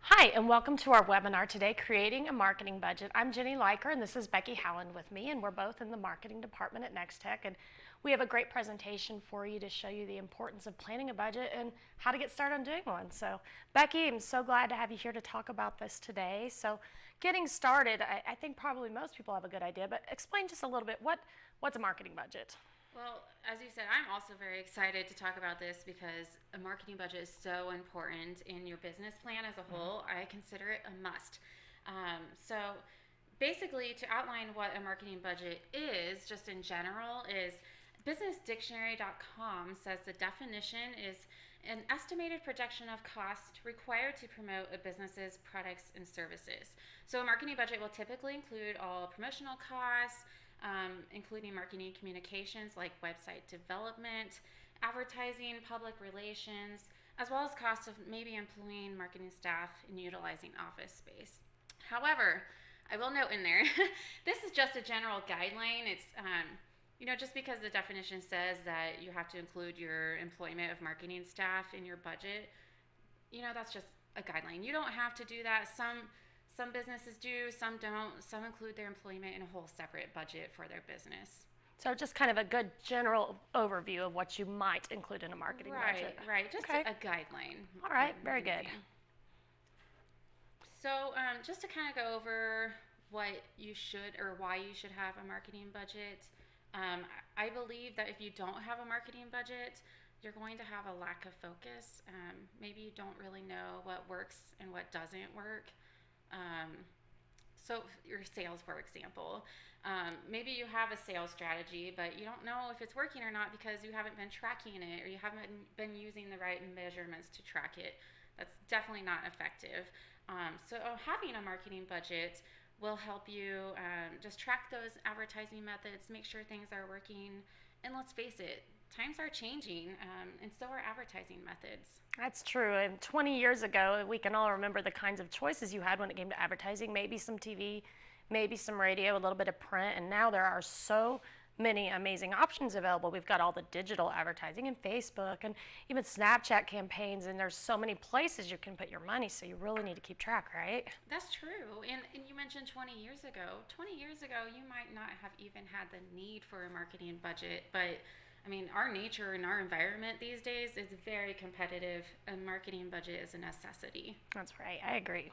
Hi, and welcome to our webinar today, Creating a Marketing Budget. I'm Jenny Leiker, and this is Becky Howland with me, and we're both in the marketing department at Nextech. And we have a great presentation for you to show you the importance of planning a budget and how to get started on doing one. So, Becky, I'm so glad to have you here to talk about this today. So, getting started, I think probably most people have a good idea, but explain just a little bit what's a marketing budget? Well, as you said, I'm also very excited to talk about this because a marketing budget is so important in your business plan as a whole. I consider it a must. So, basically, to outline what a marketing budget is, just in general, is businessdictionary.com says the definition is an estimated projection of cost required to promote a business's products and services. So, a marketing budget will typically include all promotional costs, including marketing communications like website development, advertising, public relations, as well as costs of maybe employing marketing staff and utilizing office space. However, I will note in there, this is just a general guideline. It's just because the definition says that you have to include your employment of marketing staff in your budget, that's just a guideline. You don't have to do that. Some businesses do, some don't. Some include their employment in a whole separate budget for their business. So, just kind of a good general overview of what you might include in a marketing budget. Right. Just Okay. a guideline. All right, very good. So, just to kind of go over what you should or why you should have a marketing budget, I believe that if you don't have a marketing budget, you're going to have a lack of focus. Maybe you don't really know what works and what doesn't work. So your sales, for example, maybe you have a sales strategy, but you don't know if it's working or not because you haven't been tracking it or you haven't been using the right measurements to track it. That's definitely not effective. So having a marketing budget will help you just track those advertising methods, make sure things are working, and let's face it, times are changing, and so are advertising methods. That's true. And 20 years ago, we can all remember the kinds of choices you had when it came to advertising. Maybe some TV, maybe some radio, a little bit of print. And now there are so many amazing options available. We've got all the digital advertising and Facebook and even Snapchat campaigns. And there's so many places you can put your money. So you really need to keep track, right? That's true. And you mentioned 20 years ago. 20 years ago, you might not have even had the need for a marketing budget, but I mean, our nature and our environment these days is very competitive. A marketing budget is a necessity. That's right. I agree.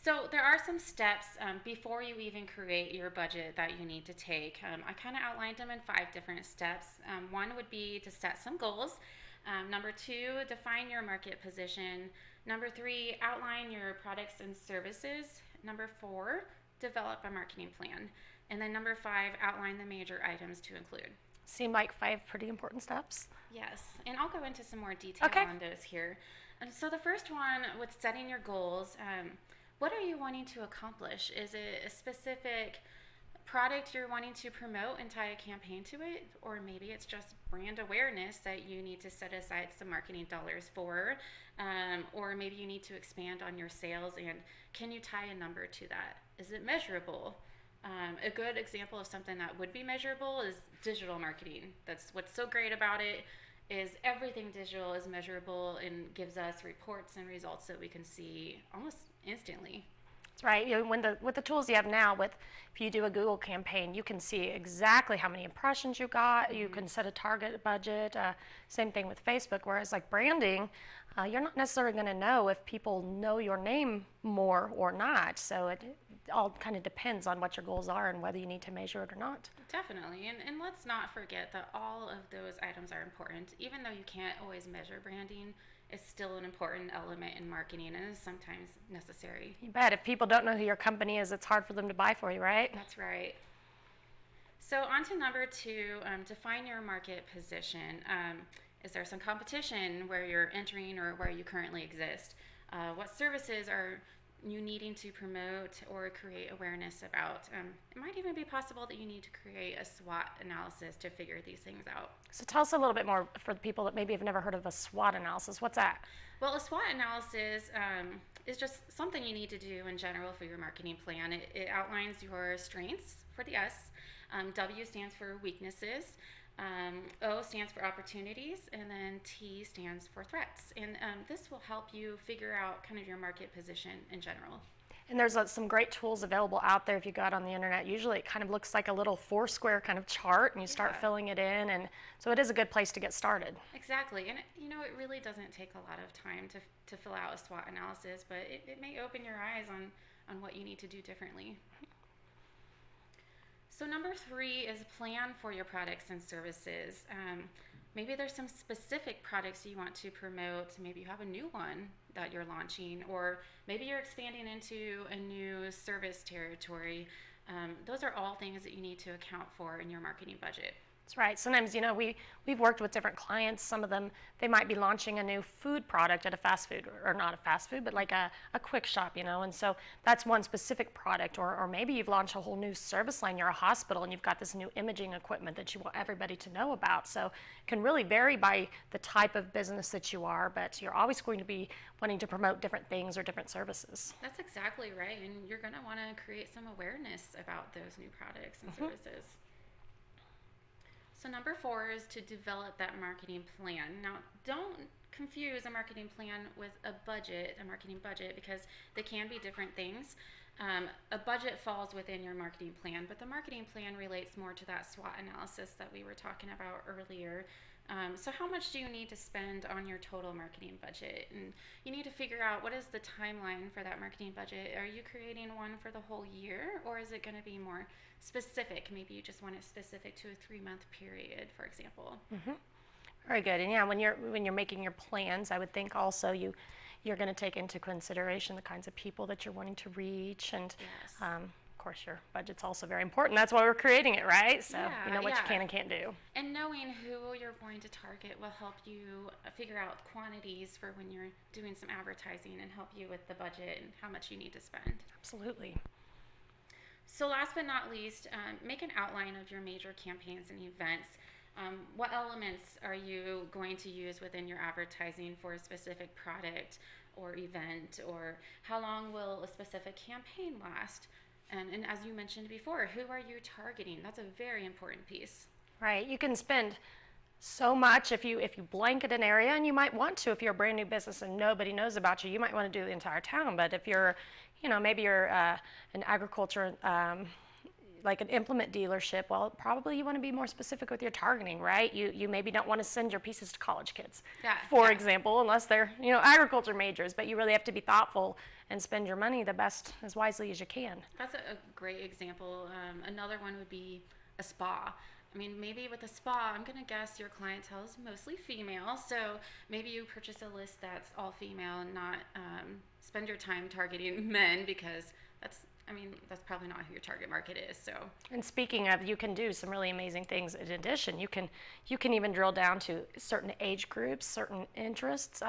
So there are some steps before you even create your budget that you need to take. I kind of outlined them in 5 different steps. One would be to set some goals. Number 2, define your market position. Number 3, outline your products and services. Number 4, develop a marketing plan. And then number 5, outline the major items to include. Seem like 5 pretty important steps. Yes, and I'll go into some more detail on those here. And so the first one with setting your goals, what are you wanting to accomplish? Is it a specific product you're wanting to promote and tie a campaign to it? Or maybe it's just brand awareness that you need to set aside some marketing dollars for. Or maybe you need to expand on your sales, and can you tie a number to that? Is it measurable? A good example of something that would be measurable is digital marketing. That's what's so great about it, is everything digital is measurable and gives us reports and results that we can see almost instantly. That's right. With the tools you have now, if you do a Google campaign, you can see exactly how many impressions you got. Mm-hmm. You can set a target budget. Same thing with Facebook. Whereas like branding, you're not necessarily going to know if people know your name more or not. So it all kind of depends on what your goals are and whether you need to measure it or not. Definitely. And let's not forget that all of those items are important. Even though you can't always measure branding, it's still an important element in marketing and is sometimes necessary. You bet. If people don't know who your company is, it's hard for them to buy for you, right? That's right. So on to number 2, define your market position. Is there some competition where you're entering or where you currently exist? What services are you needing to promote or create awareness about? It might even be possible that you need to create a SWOT analysis to figure these things out. So tell us a little bit more for the people that maybe have never heard of a SWOT analysis. What's that? Well, a SWOT analysis is just something you need to do in general for your marketing plan. It outlines your strengths for the S. W stands for weaknesses. O stands for opportunities, and then T stands for threats. And this will help you figure out kind of your market position in general. And there's some great tools available out there if you go out on the internet. Usually it kind of looks like a little Foursquare kind of chart, and you start filling it in. And so it is a good place to get started. Exactly. And, it really doesn't take a lot of time to fill out a SWOT analysis, but it may open your eyes on what you need to do differently. So number 3 is plan for your products and services. Maybe there's some specific products you want to promote. Maybe you have a new one that you're launching, or maybe you're expanding into a new service territory. Those are all things that you need to account for in your marketing budget. That's right. Sometimes, we've worked with different clients. Some of them, they might be launching a new food product at a fast food, or not a fast food, but like a quick shop, and so that's one specific product. Or maybe you've launched a whole new service line. You're a hospital and you've got this new imaging equipment that you want everybody to know about. So it can really vary by the type of business that you are, but you're always going to be wanting to promote different things or different services. That's exactly right. And you're going to want to create some awareness about those new products and services. So number 4 is to develop that marketing plan. Now, don't confuse a marketing plan with a marketing budget, because they can be different things. A budget falls within your marketing plan, but the marketing plan relates more to that SWOT analysis that we were talking about earlier. So how much do you need to spend on your total marketing budget? And you need to figure out, what is the timeline for that marketing budget? Are you creating one for the whole year, or is it going to be more specific? Maybe you just want it specific to a 3-month period, for example. Very good. And when you're making your plans, I would think also you're going to take into consideration the kinds of people that you're wanting to reach, and of course your budget's also very important. That's why we're creating it, right? So you know what you can and can't do. And knowing who you're going to target will help you figure out quantities for when you're doing some advertising, and help you with the budget and how much you need to spend. Absolutely. So last but not least, make an outline of your major campaigns and events. What elements are you going to use within your advertising for a specific product or event, or how long will a specific campaign last? And as you mentioned before, who are you targeting? That's a very important piece. Right. You can spend so much if you blanket an area, and you might want to if you're a brand new business and nobody knows about you. You might want to do the entire town. But if you're, maybe you're an agriculture, like an implement dealership, well, probably you want to be more specific with your targeting, right? You maybe don't want to send your pieces to college kids, for example, unless they're agriculture majors. But you really have to be thoughtful and spend your money as wisely as you can. That's a great example. Another one would be a spa. I mean, maybe with a spa, I'm going to guess your clientele is mostly female, so maybe you purchase a list that's all female and not spend your time targeting men, because that's probably not who your target market is. So. And speaking of, you can do some really amazing things in addition. You can even drill down to certain age groups, certain interests,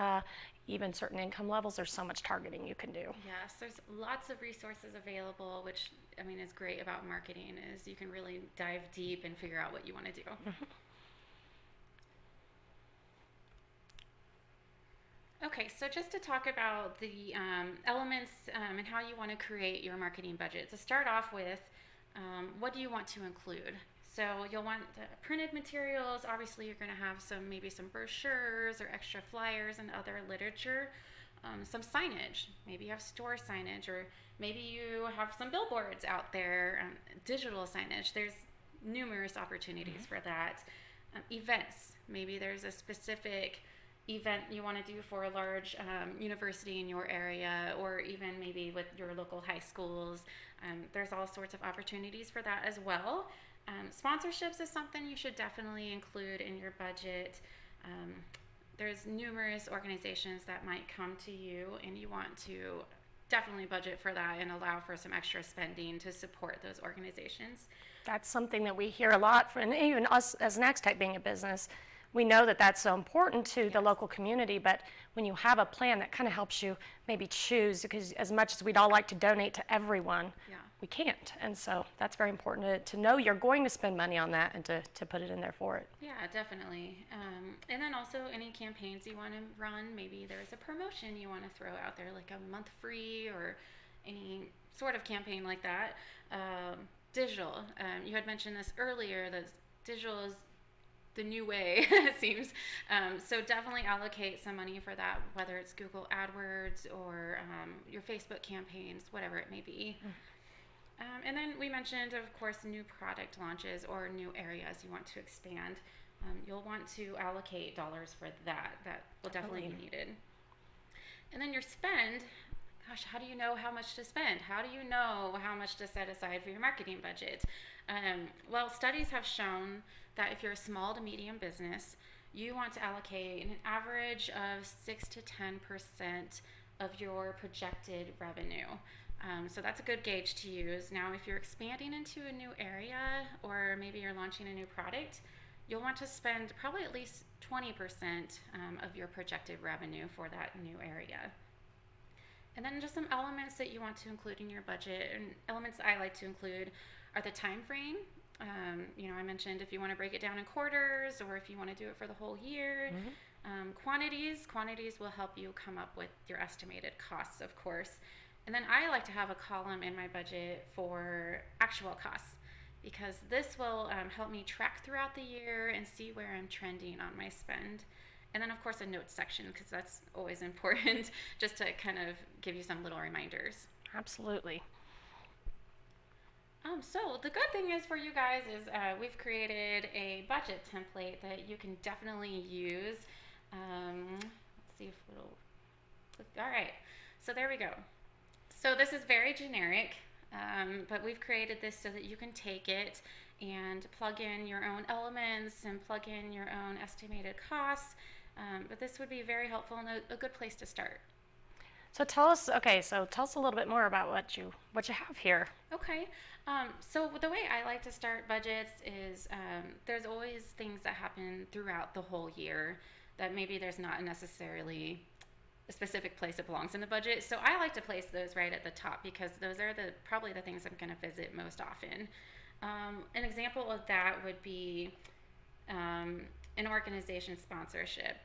even certain income levels. There's so much targeting you can do. Yes, there's lots of resources available, which is great about marketing, is you can really dive deep and figure out what you want to do. Okay, so just to talk about the elements and how you want to create your marketing budget. To start off with, what do you want to include? So you'll want printed materials. Obviously, you're going to have maybe some brochures or extra flyers and other literature. Some signage. Maybe you have store signage, or maybe you have some billboards out there. Digital signage. There's numerous opportunities for that. Events. Maybe there's a specific event you want to do for a large university in your area, or even maybe with your local high schools. There's all sorts of opportunities for that as well. Sponsorships is something you should definitely include in your budget. There's numerous organizations that might come to you, and you want to definitely budget for that and allow for some extra spending to support those organizations. That's something that we hear a lot from, and even us as Nextech being a business. We know that that's so important to the local community, but when you have a plan that kind of helps you maybe choose, because as much as we'd all like to donate to everyone, we can't. And so that's very important to know you're going to spend money on that, and to put it in there for it. Yeah, definitely. And then also any campaigns you want to run, maybe there's a promotion you want to throw out there, like a month free or any sort of campaign like that. Digital. You had mentioned this earlier, that digital is the new way, it seems. So definitely allocate some money for that, whether it's Google AdWords or your Facebook campaigns, whatever it may be. And then we mentioned, of course, new product launches or new areas you want to expand. You'll want to allocate dollars for that. That will definitely be needed. And then your spend, gosh, how do you know how much to spend? How do you know how much to set aside for your marketing budget? Well, studies have shown that if you're a small to medium business, you want to allocate an average of 6 to 10% of your projected revenue. So that's a good gauge to use. Now, if you're expanding into a new area or maybe you're launching a new product, you'll want to spend probably at least 20% of your projected revenue for that new area. And then just some elements that you want to include in your budget, and elements I like to include are the time frame. I mentioned if you want to break it down in quarters or if you want to do it for the whole year. Quantities will help you come up with your estimated costs, of course. And then I like to have a column in my budget for actual costs, because this will help me track throughout the year and see where I'm trending on my spend. And then, of course, a notes section, because that's always important, just to kind of give you some little reminders. Absolutely. So the good thing is for you guys is we've created a budget template that you can definitely use. Let's see if it'll... All right, so there we go. So this is very generic, but we've created this so that you can take it and plug in your own elements and plug in your own estimated costs. But this would be very helpful and a good place to start. So tell us a little bit more about what you have here. Okay. So the way I like to start budgets is there's always things that happen throughout the whole year that maybe there's not necessarily a specific place it belongs in the budget. So I like to place those right at the top because those are probably the things I'm going to visit most often. An example of that would be an organization sponsorship.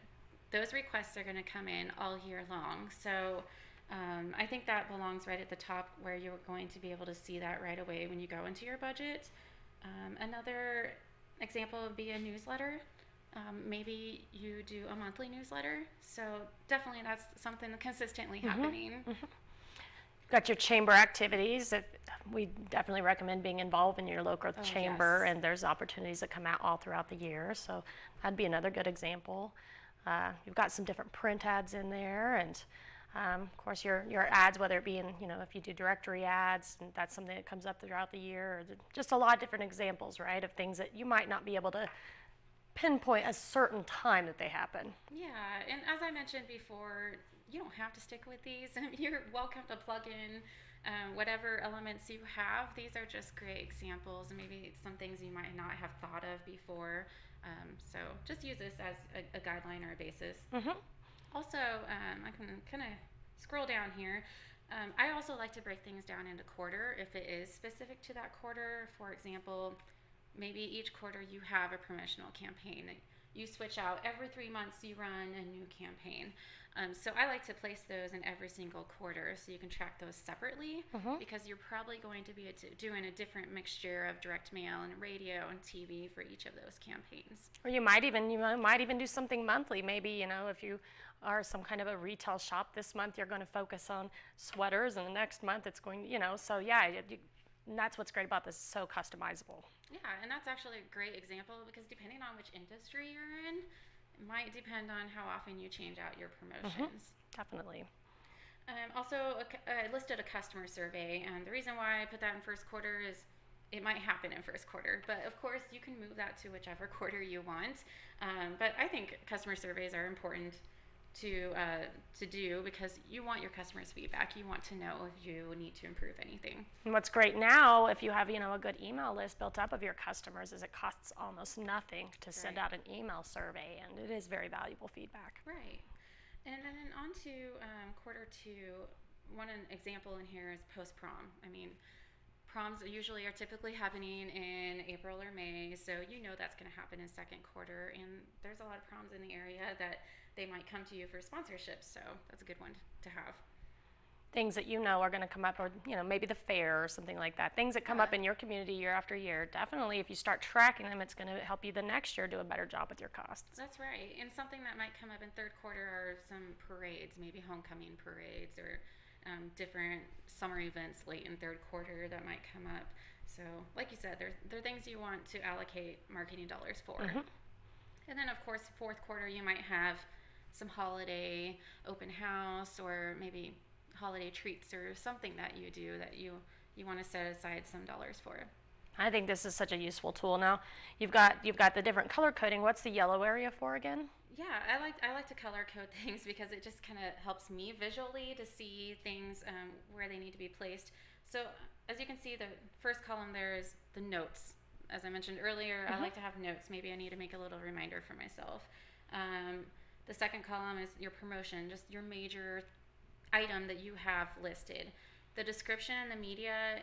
Those requests are going to come in all year long. So I think that belongs right at the top where you're going to be able to see that right away when you go into your budget. Another example would be a newsletter. Maybe you do a monthly newsletter. So definitely that's something consistently happening. Got your chamber activities. We definitely recommend being involved in your local chamber, yes. And there's opportunities that come out all throughout the year. So that'd be another good example. You've got some different print ads in there, and of course your ads, whether it be in, if you do directory ads, and that's something that comes up throughout the year, or just a lot of different examples, right, of things that you might not be able to pinpoint a certain time that they happen. Yeah, and as I mentioned before, you don't have to stick with these. You're welcome to plug in whatever elements you have. These are just great examples, and maybe some things you might not have thought of before. So just use this as a guideline or a basis. Also, I can kind of scroll down here. I also like to break things down into quarter if it is specific to that quarter. For example, maybe each quarter you have a promotional campaign. You switch out every 3 months, you run a new campaign. So I like to place those in every single quarter so you can track those separately, because you're probably going to be doing a different mixture of direct mail and radio and TV for each of those campaigns. Or you might even do something monthly. Maybe, if you are some kind of a retail shop, this month you're going to focus on sweaters, and the next month it's going, so yeah, and that's what's great about this. It's so customizable. Yeah, and that's actually a great example because depending on which industry you're in, it might depend on how often you change out your promotions. Definitely. Also, I listed a customer survey, and the reason why I put that in first quarter is it might happen in first quarter, but of course you can move that to whichever quarter you want. But I think customer surveys are important to do because you want your customers' feedback. You want to know if you need to improve anything. And what's great now, if you have a good email list built up of your customers, is it costs almost nothing to send out an email survey, and it is very valuable feedback. Right. And then on to quarter two. One example in here is post-prom. Proms usually are typically happening in April or May, so that's going to happen in second quarter, and there's a lot of proms in the area that they might come to you for sponsorships, so that's a good one to have. things that you know are going to come up, or maybe the fair or something like that, things that come up in your community year after year. Definitely, if you start tracking them, it's going to help you the next year do a better job with your costs. That's right. And something that might come up in third quarter are some parades, maybe homecoming parades or different summer events late in third quarter that might come up. So, like you said, they're things you want to allocate marketing dollars for. And then, of course, fourth quarter, you might have some holiday open house or maybe holiday treats or something that you do that you want to set aside some dollars for. I think this is such a useful tool. Now, you've got the different color coding. What's the yellow area for again? Yeah, I like to color code things because it just kind of helps me visually to see things where they need to be placed. So as you can see, the first column there is the notes. As I mentioned earlier, I like to have notes. Maybe I need to make a little reminder for myself. The second column is your promotion, just your major item that you have listed. The description and the media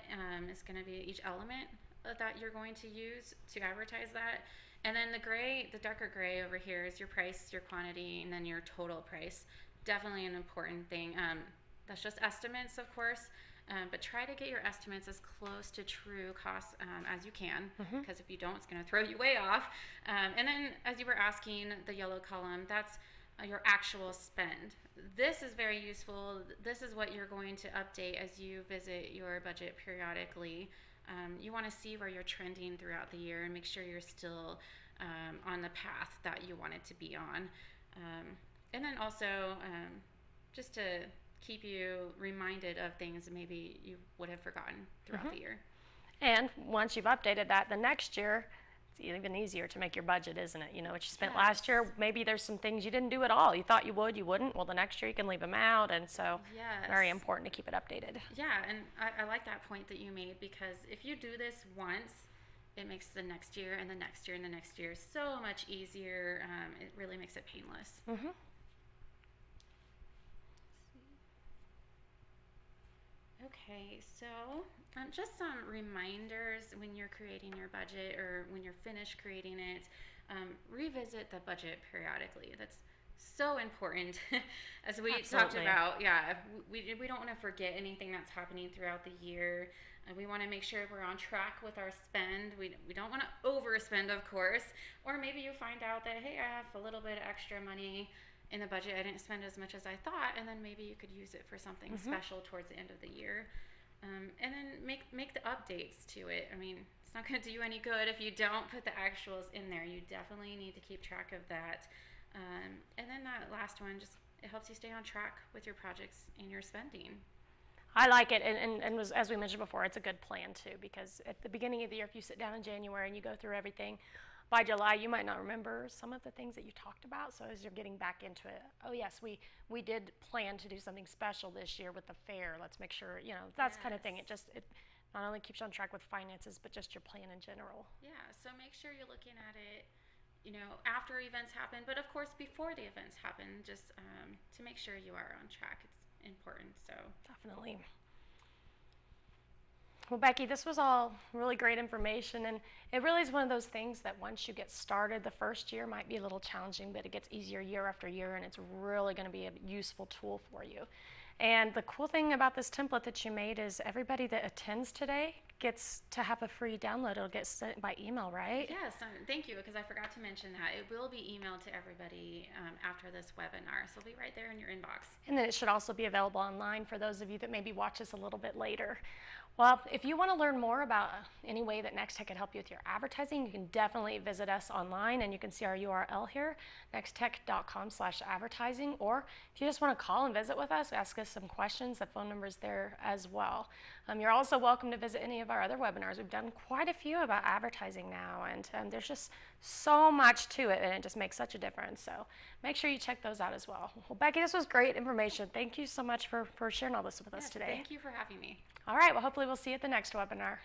is going to be each element that you're going to use to advertise that. And then the darker gray over here is your price, your quantity, and then your total price. Definitely an important thing. That's just estimates, of course, but try to get your estimates as close to true costs as you can, because if you don't, it's going to throw you way off. And then, as you were asking, the yellow column, that's your actual spend. This is very useful. This is what you're going to update as you visit your budget periodically. You want to see where you're trending throughout the year and make sure you're still on the path that you want it to be on. And then also just to keep you reminded of things maybe you would have forgotten throughout the year. And once you've updated that, the next year, it's even easier to make your budget, isn't it? You know what you spent last year, maybe there's some things you didn't do at all. You thought you would, you wouldn't. Well, the next year you can leave them out, and so very important to keep it updated. Yeah, and I like that point that you made, because if you do this once, it makes the next year and the next year and the next year so much easier. It really makes it painless. Okay, so just some reminders when you're creating your budget or when you're finished creating it. Revisit the budget periodically. That's so important. As we talked about, we don't want to forget anything that's happening throughout the year. We want to make sure we're on track with our spend. We don't want to overspend, of course. Or maybe you find out that, hey, I have a little bit of extra money in the budget. I didn't spend as much as I thought, and then maybe you could use it for something special towards the end of the year. And then make the updates to it. I mean, it's not going to do you any good if you don't put the actuals in there. You definitely need to keep track of that. And then that last one, just it helps you stay on track with your projects and your spending. I like it, and as we mentioned before, it's a good plan too, because at the beginning of the year, if you sit down in January and you go through everything, by July, you might not remember some of the things that you talked about. So as you're getting back into it, oh yes, we did plan to do something special this year with the fair. Let's make sure, that's kind of thing. It not only keeps you on track with finances, but just your plan in general. Yeah, so make sure you're looking at it, after events happen, but of course before the events happen, just to make sure you are on track. It's important, so. Definitely. Well, Becky, this was all really great information, and it really is one of those things that once you get started, the first year might be a little challenging, but it gets easier year after year, and it's really going to be a useful tool for you. And the cool thing about this template that you made is everybody that attends today gets to have a free download. It'll get sent by email, right? Yes, thank you, because I forgot to mention that. It will be emailed to everybody after this webinar, so it'll be right there in your inbox. And then it should also be available online for those of you that maybe watch us a little bit later. Well, if you want to learn more about any way that Nextech can help you with your advertising, you can definitely visit us online, and you can see our URL here, nextech.com/advertising. Or if you just want to call and visit with us, ask us some questions, the phone number is there as well. You're also welcome to visit any of our other webinars. We've done quite a few about advertising now, and there's just so much to it, and it just makes such a difference. So make sure you check those out as well. Well, Becky, this was great information. Thank you so much for sharing all this with us today. Thank you for having me. All right, well, hopefully we'll see you at the next webinar.